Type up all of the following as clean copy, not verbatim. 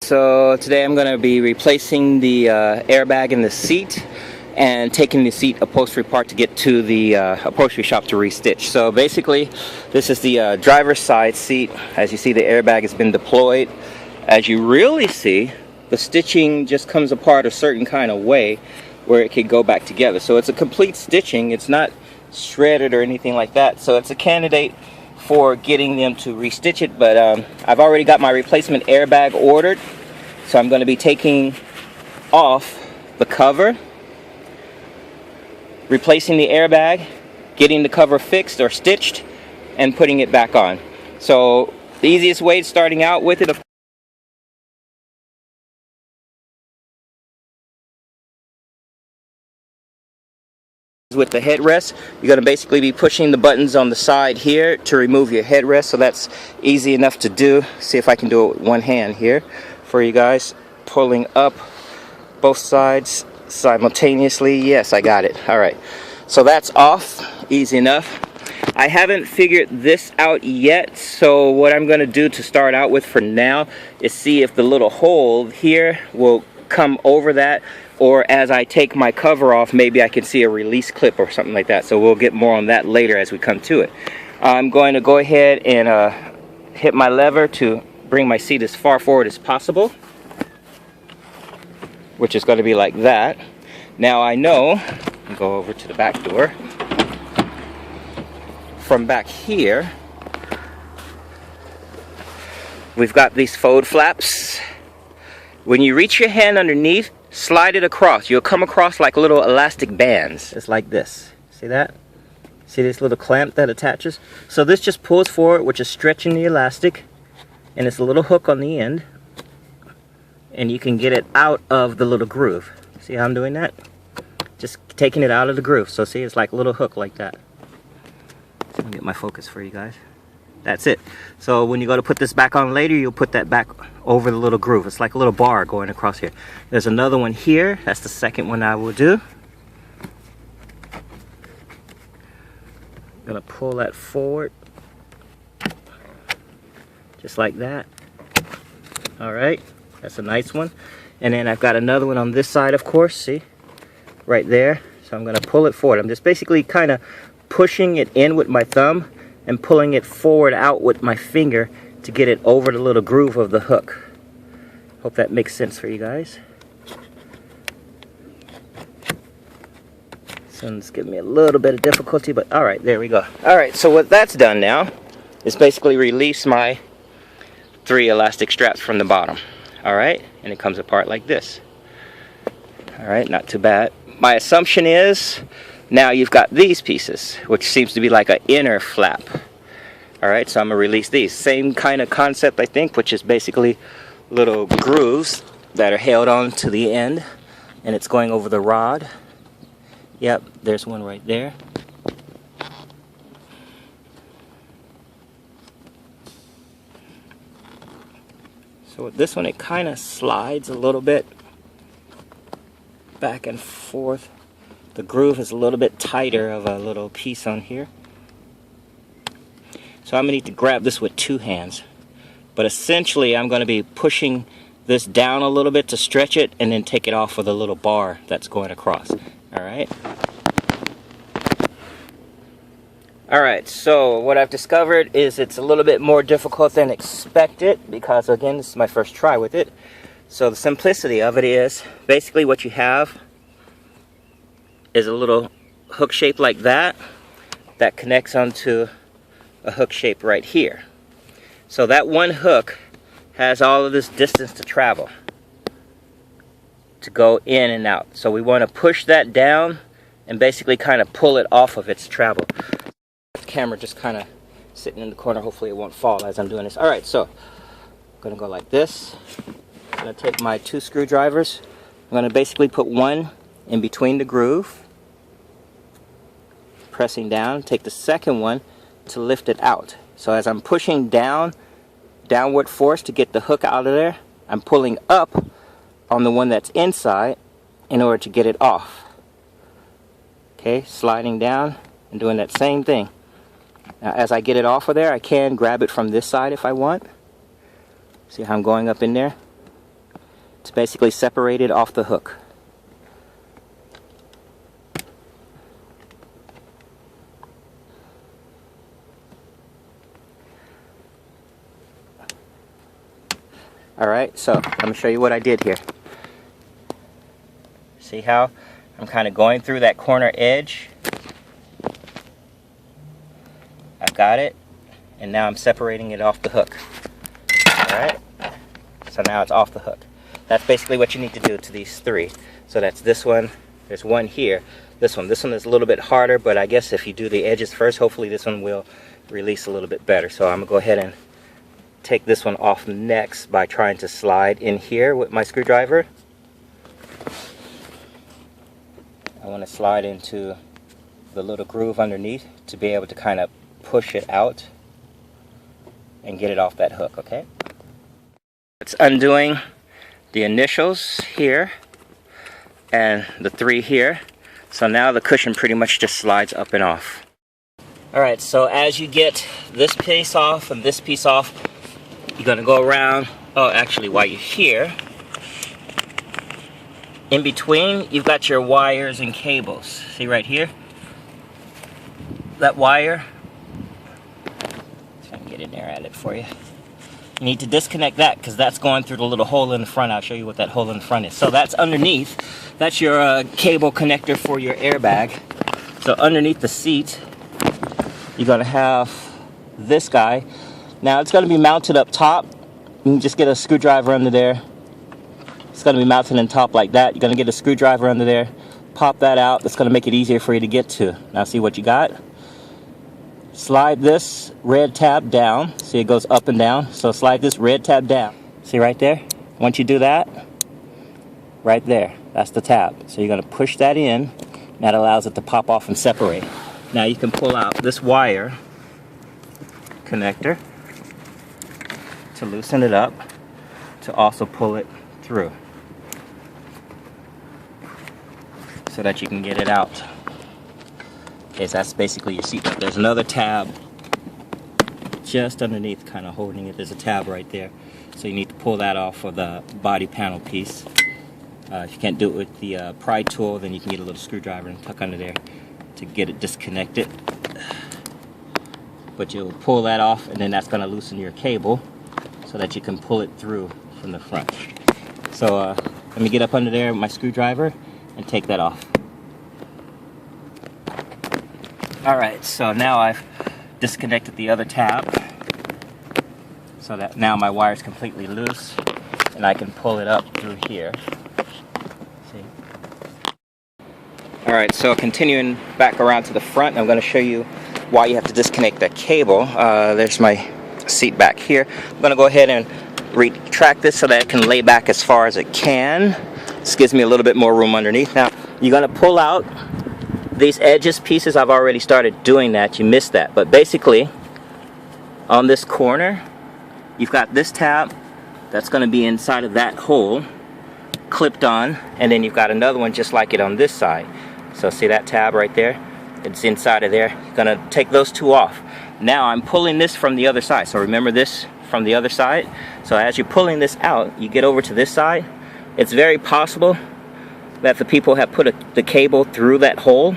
So today I'm going to be replacing the airbag in the seat and taking the seat upholstery apart to get to the upholstery shop to restitch. So basically this is the driver's side seat. As you see, the airbag has been deployed. As you really see, the stitching just comes apart a certain kind of way where it can go back together. So it's a complete stitching. It's not shredded or anything like that. So it's a candidate for getting them to restitch it, but I've already got my replacement airbag ordered, so I'm going to be taking off the cover, replacing the airbag, getting the cover fixed or stitched, and putting it back on. So the easiest way starting out with it, with the headrest, you're going to basically be pushing the buttons on the side here to remove your headrest. So that's easy enough to do. See if I can do it with one hand here for you guys. Pulling up both sides simultaneously. Yes, I got it. All right, so that's off. Easy enough. I haven't figured this out yet, so what I'm going to do to start out with for now is see if the little hole here will come over that, or as I take my cover off, maybe I can see a release clip or something like that. So we'll get more on that later as we come to it. I'm going to go ahead and hit my lever to bring my seat as far forward as possible, which is going to be like that. Now I know, I'll go over to the back door. From back here, we've got these fold flaps. When you reach your hand underneath, slide it across. You'll come across like little elastic bands. It's like this. See that? See this little clamp that attaches? So this just pulls forward, which is stretching the elastic, and it's a little hook on the end, and you can get it out of the little groove. See how I'm doing that? Just taking it out of the groove. So see, it's like a little hook like that. Let me get my focus for you guys. That's it. So when you go to put this back on later, you'll put that back over the little groove. It's like a little bar going across here. There's another one here. That's the second one I will do. I'm gonna pull that forward, just like that. All right, that's a nice one. And then I've got another one on this side, of course. See, right there. So I'm gonna pull it forward. I'm just basically kind of pushing it in with my thumb and pulling it forward out with my finger to get it over the little groove of the hook. Hope that makes sense for you guys. This one's giving me a little bit of difficulty, but all right, there we go. All right, so what that's done now is basically release my 3 elastic straps from the bottom. All right, and it comes apart like this. All right, not too bad. My assumption is now you've got these pieces, which seems to be like an inner flap. All right, so I'm gonna release these. Same kind of concept, I think, which is basically little grooves that are held on to the end, and it's going over the rod. Yep, there's one right there. So with this one, it kind of slides a little bit back and forth. The groove is a little bit tighter of a little piece on here. So I'm going to need to grab this with 2 hands. But essentially I'm going to be pushing this down a little bit to stretch it and then take it off with a little bar that's going across. Alright. Alright, so what I've discovered is it's a little bit more difficult than expected because, again, this is my first try with it. So the simplicity of it is basically what you have is a little hook shape like that that connects onto a hook shape right here. So that one hook has all of this distance to travel to go in and out. So we want to push that down and basically kind of pull it off of its travel. The camera just kind of sitting in the corner. Hopefully it won't fall as I'm doing this. Alright, so I'm going to go like this. I'm going to take my 2 screwdrivers. I'm going to basically put one in between the groove, pressing down, take the second one to lift it out. So as I'm pushing down, downward force to get the hook out of there, I'm pulling up on the one that's inside in order to get it off. Okay, sliding down and doing that same thing. Now as I get it off of there, I can grab it from this side if I want. See how I'm going up in there? to basically separate it off the hook. Alright, so I'm going to show you what I did here. See how I'm kind of going through that corner edge? I've got it, and now I'm separating it off the hook. Alright, so now it's off the hook. That's basically what you need to do to these three. So that's this one, there's one here, this one is a little bit harder, but I guess if you do the edges first, hopefully this one will release a little bit better. So I'm going to go ahead and take this one off next by trying to slide in here with my screwdriver. I want to slide into the little groove underneath to be able to kind of push it out and get it off that hook, okay? It's undoing the initials here and the three here. So now the cushion pretty much just slides up and off. Alright, so as you get this piece off and this piece off, you're going to go around, oh actually while you're here, in between you've got your wires and cables. See right here? That wire, so I can get in there at it for you. You need to disconnect that because that's going through the little hole in the front. I'll show you what that hole in the front is. So that's underneath. That's your cable connector for your airbag. So underneath the seat, you're going to have this guy. Now it's going to be mounted up top. You can just get a screwdriver under there. It's going to be mounted on top like that. You're going to get a screwdriver under there. Pop that out. That's going to make it easier for you to get to. Now see what you got? Slide this red tab down. See, it goes up and down. So slide this red tab down. See right there? Once you do that, right there, that's the tab. So you're going to push that in. That allows it to pop off and separate. Now you can pull out this wire connector to loosen it up, to also pull it through so that you can get it out. Okay, so that's basically your seatbelt. There's another tab just underneath, kind of holding it. There's a tab right there. So you need to pull that off of the body panel piece. If you can't do it with the pry tool, then you can get a little screwdriver and tuck under there to get it disconnected. But you'll pull that off, and then that's going to loosen your cable so that you can pull it through from the front. So let me get up under there with my screwdriver and take that off. Alright, so now I've disconnected the other tab so that now my wire is completely loose and I can pull it up through here. See? Alright, so continuing back around to the front, I'm going to show you why you have to disconnect that cable. There's my seat back here. I'm going to go ahead and retract this so that it can lay back as far as it can. This gives me a little bit more room underneath. Now, you're going to pull out these edges pieces. I've already started doing that. You missed that. But basically, on this corner, you've got this tab that's going to be inside of that hole, clipped on, and then you've got another one just like it on this side. So see that tab right there? It's inside of there. You're going to take those two off. Now I'm pulling this from the other side. So remember this from the other side? So as you're pulling this out, you get over to this side. It's very possible that the people have put the cable through that hole.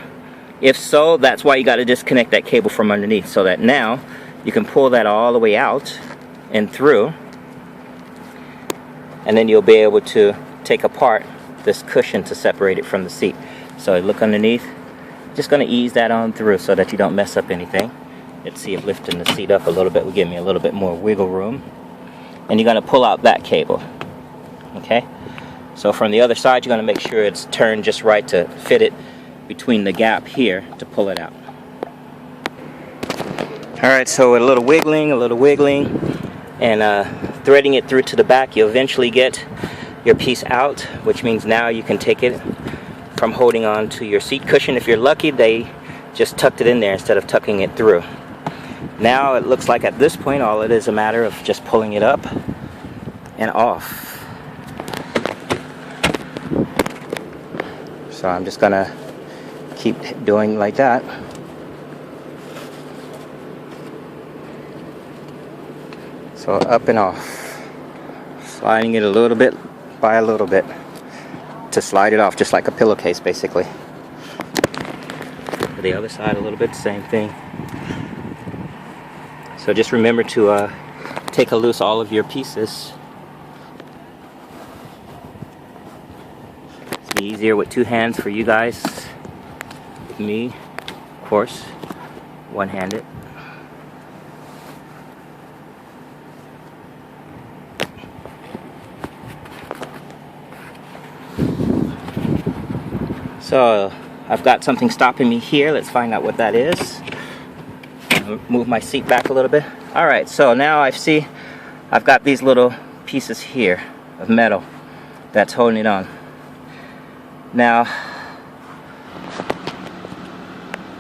If so, that's why you got to disconnect that cable from underneath, so that now you can pull that all the way out and through, and then you'll be able to take apart this cushion to separate it from the seat. So look underneath, just going to ease that on through so that you don't mess up anything. Let's see if lifting the seat up a little bit will give me a little bit more wiggle room. And you're going to pull out that cable. Okay? So from the other side, you're going to make sure it's turned just right to fit it between the gap here to pull it out. Alright, so with a little wiggling, and threading it through to the back, you'll eventually get your piece out, which means now you can take it from holding on to your seat cushion. If you're lucky, they just tucked it in there instead of tucking it through. Now it looks like at this point, all it is a matter of just pulling it up and off. So I'm just gonna keep doing like that. So up and off, sliding it a little bit by a little bit to slide it off, just like a pillowcase basically. For the other side a little bit, same thing. So just remember to take loose all of your pieces. It's easier with two hands for you guys. With me, of course, one-handed. So I've got something stopping me here. Let's find out what that is. Move my seat back a little bit. Alright, so now I've got these little pieces here of metal that's holding it on. Now,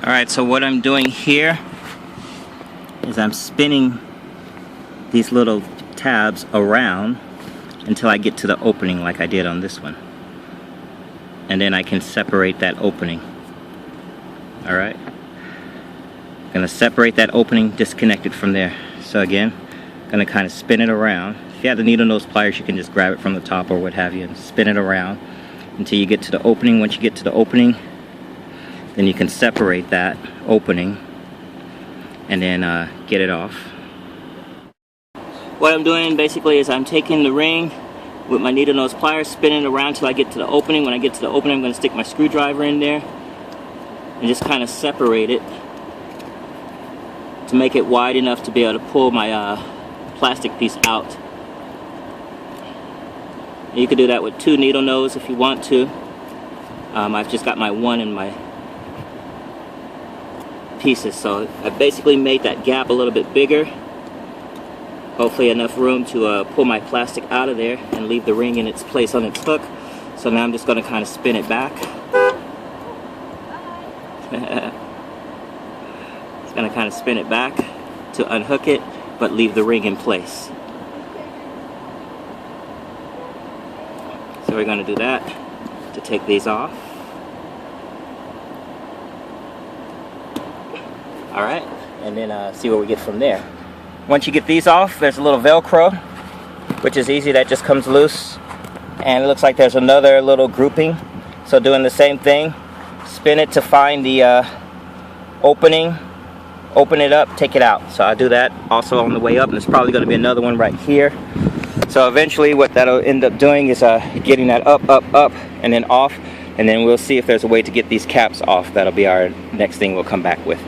alright, so what I'm doing here is I'm spinning these little tabs around until I get to the opening like I did on this one. And then I can separate that opening. Alright? I'm going to separate that opening, disconnect it from there. So again, I'm going to kind of spin it around. If you have the needle nose pliers, you can just grab it from the top or what have you and spin it around until you get to the opening. Once you get to the opening, then you can separate that opening and then get it off. What I'm doing basically is I'm taking the ring with my needle nose pliers, spinning around till I get to the opening. When I get to the opening, I'm going to stick my screwdriver in there and just kind of separate it to make it wide enough to be able to pull my plastic piece out. And you can do that with two needle nose if you want to. I've just got my one in my pieces, so I basically made that gap a little bit bigger. Hopefully enough room to pull my plastic out of there and leave the ring in its place on its hook. So now I'm just going to kind of spin it back. It's going to kind of spin it back to unhook it, but leave the ring in place. So we're going to do that to take these off. Alright, and then see what we get from there. Once you get these off, there's a little Velcro, which is easy, that just comes loose. And it looks like there's another little grouping. So doing the same thing, spin it to find the opening, open it up, take it out. So I do that also on the way up, and there's probably going to be another one right here. So eventually what that'll end up doing is getting that up, and then off. And then we'll see if there's a way to get these caps off. That'll be our next thing we'll come back with.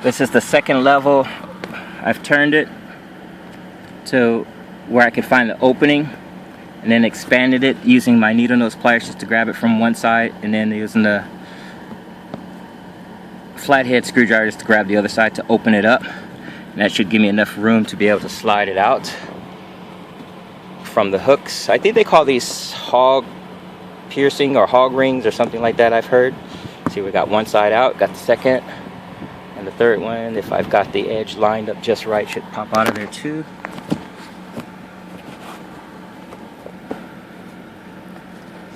This is the second level. I've turned it to where I can find the opening and then expanded it using my needle nose pliers just to grab it from one side, and then using the flathead screwdriver just to grab the other side to open it up. And that should give me enough room to be able to slide it out from the hooks. I think they call these hog piercing or hog rings or something like that, I've heard. See, we got one side out, got the second. And the third one, if I've got the edge lined up just right, should pop out of there too.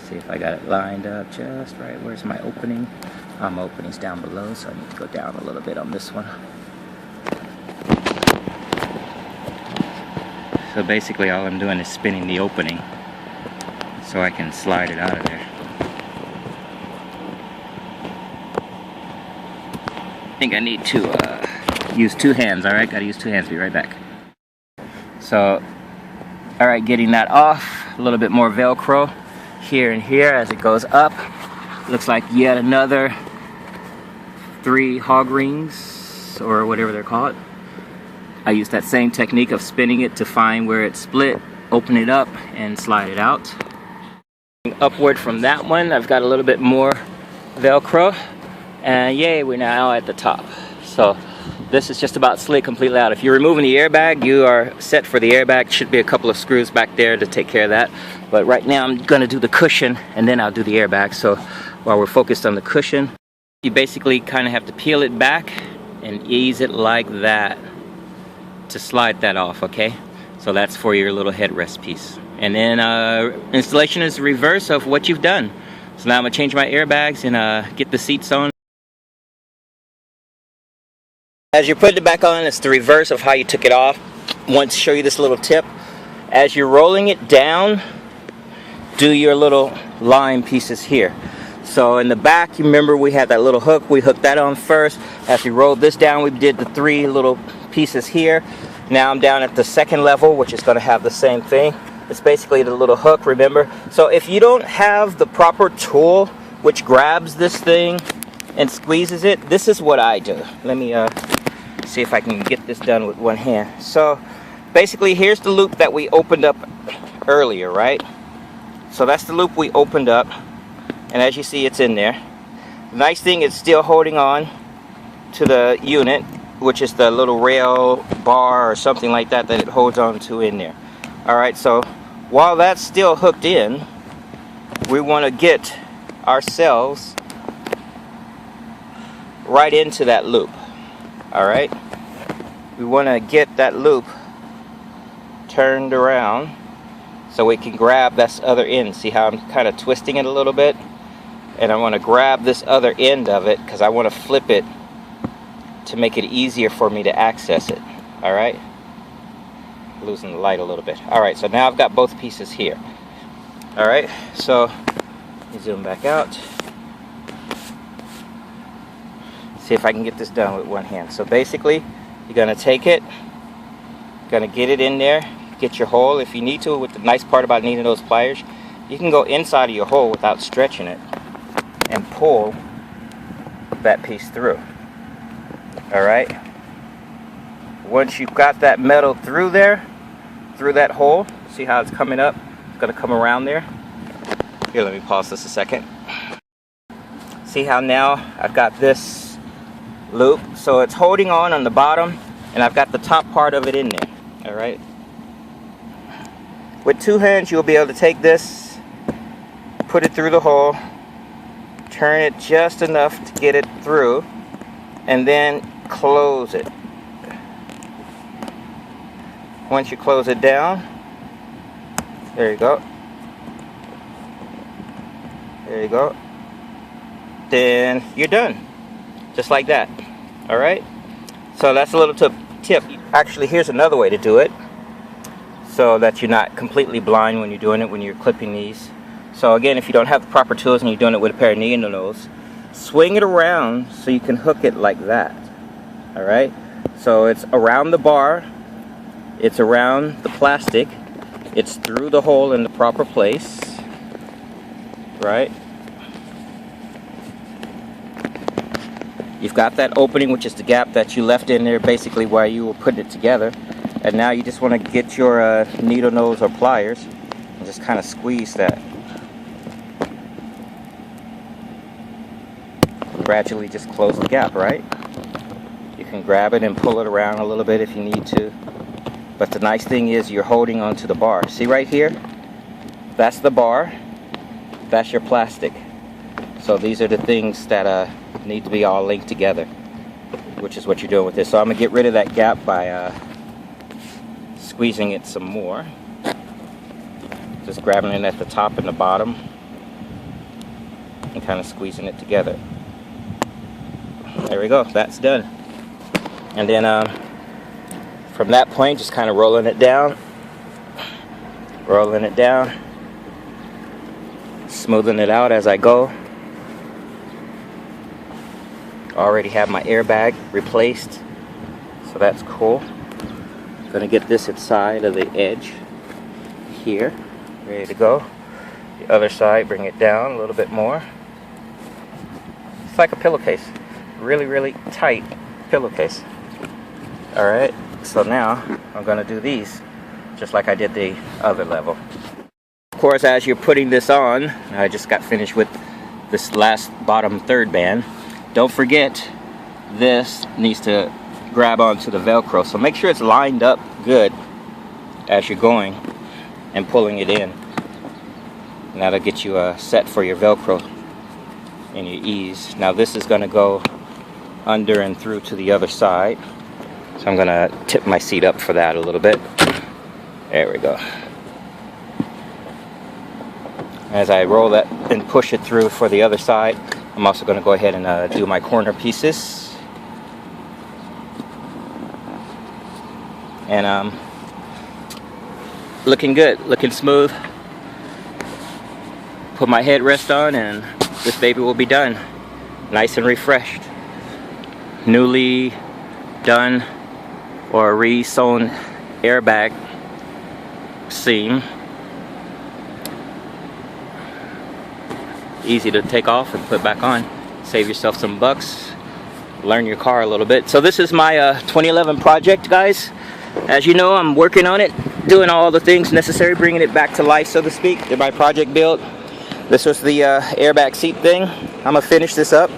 See if I got it lined up just right. Where's my opening? My opening's down below, so I need to go down a little bit on this one. So basically all I'm doing is spinning the opening so I can slide it out of there. I think I need to use two hands. Alright, gotta use two hands. Be right back. So, alright, getting that off. A little bit more Velcro here and here as it goes up. Looks like yet another 3 hog rings or whatever they're called. I use that same technique of spinning it to find where it's split, open it up, and slide it out. Upward from that one, I've got a little bit more Velcro. And yay, we're now at the top. So this is just about slid completely out. If you're removing the airbag, you are set for the airbag. Should be a couple of screws back there to take care of that. But right now I'm going to do the cushion and then I'll do the airbag. So while we're focused on the cushion, you basically kind of have to peel it back and ease it like that to slide that off, okay? So that's for your little headrest piece. And then installation is the reverse of what you've done. So now I'm going to change my airbags and get the seats on. As you're putting it back on, it's the reverse of how you took it off. I want to show you this little tip. As you're rolling it down, do your little line pieces here. So in the back, you remember we had that little hook. We hooked that on first. As we rolled this down, we did the 3 little pieces here. Now I'm down at the second level, which is going to have the same thing. It's basically the little hook, remember? So if you don't have the proper tool which grabs this thing and squeezes it, this is what I do. Let me see if I can get this done with one hand. So basically, here's the loop that we opened up earlier, right? So that's the loop we opened up, and as you see, it's in there. The nice thing, it's still holding on to the unit, which is the little rail bar or something like that that it holds on to in there. Alright, so while that's still hooked in, we want to get ourselves right into that loop. Alright, we want to get that loop turned around so we can grab this other end. See how I'm kind of twisting it a little bit? And I want to grab this other end of it because I want to flip it to make it easier for me to access it. Alright? Losing the light a little bit. Alright, so now I've got both pieces here. Alright, so let me zoom back out. See if I can get this done with one hand. So basically, you're going to take it, going to get it in there, get your hole if you need to. With the nice part about needing those pliers, you can go inside of your hole without stretching it and pull that piece through. Alright, once you've got that metal through there, through that hole, see how it's coming up? It's going to come around there. Here, let me pause this a second. See how now I've got this loop, so it's holding on the bottom, and I've got the top part of it in there. Alright, with 2 hands you'll be able to take this, put it through the hole, turn it just enough to get it through, and then close it. Once you close it down, there you go, there you go, then you're done, just like that. Alright, so that's a little tip. Actually, here's another way to do it so that you're not completely blind when you're doing it, when you're clipping these. So again, if you don't have the proper tools and you're doing it with a pair of needles, swing it around so you can hook it like that. Alright, so it's around the bar, it's around the plastic, it's through the hole in the proper place, right? You've got that opening, which is the gap that you left in there basically while you were putting it together. And now you just want to get your needle nose or pliers and just kind of squeeze that. Gradually just close the gap, right? You can grab it and pull it around a little bit if you need to. But the nice thing is you're holding onto the bar. See right here? That's the bar. That's your plastic. So these are the things that need to be all linked together, which is what you're doing with this. So I'm going to get rid of that gap by squeezing it some more. Just grabbing it at the top and the bottom and kind of squeezing it together. There we go, that's done. And then from that point, just kind of rolling it down, smoothing it out as I go. Already have my airbag replaced, so that's cool. Gonna get this inside of the edge here, ready to go. The other side, bring it down a little bit more. It's like a pillowcase, really tight pillowcase. Alright, so now I'm gonna do these just like I did the other level. Of course, as you're putting this on, I just got finished with this last bottom third band. Don't forget, this needs to grab onto the Velcro, so make sure it's lined up good as you're going and pulling it in, and that'll get you set for your Velcro and your ease. Now this is going to go under and through to the other side, so I'm going to tip my seat up for that a little bit. There we go. As I roll that and push it through for the other side, I'm also going to go ahead and do my corner pieces. And looking good, looking smooth. Put my headrest on and this baby will be done. Nice and refreshed. Newly done or re-sewn airbag seam. Easy to take off and put back on. Save yourself some bucks. Learn your car a little bit. So this is my 2011 project, guys. As you know, I'm working on it, doing all the things necessary, bringing it back to life, so to speak. Did my project build. This was the airbag seat thing. I'm gonna finish this up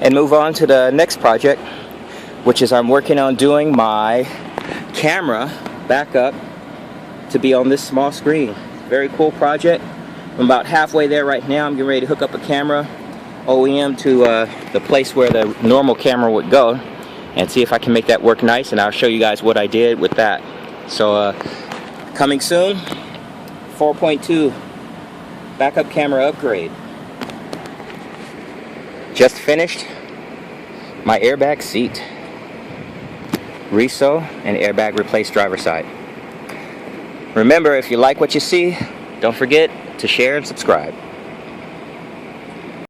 and move on to the next project, which is I'm working on doing my camera backup to be on this small screen. Very cool project. I'm about halfway there right now. I'm getting ready to hook up a camera OEM to the place where the normal camera would go and see if I can make that work nice, and I'll show you guys what I did with that. So coming soon, 4.2 backup camera upgrade. Just finished my airbag seat, re-sew and airbag replace driver side. Remember, if you like what you see, don't forget to share and subscribe.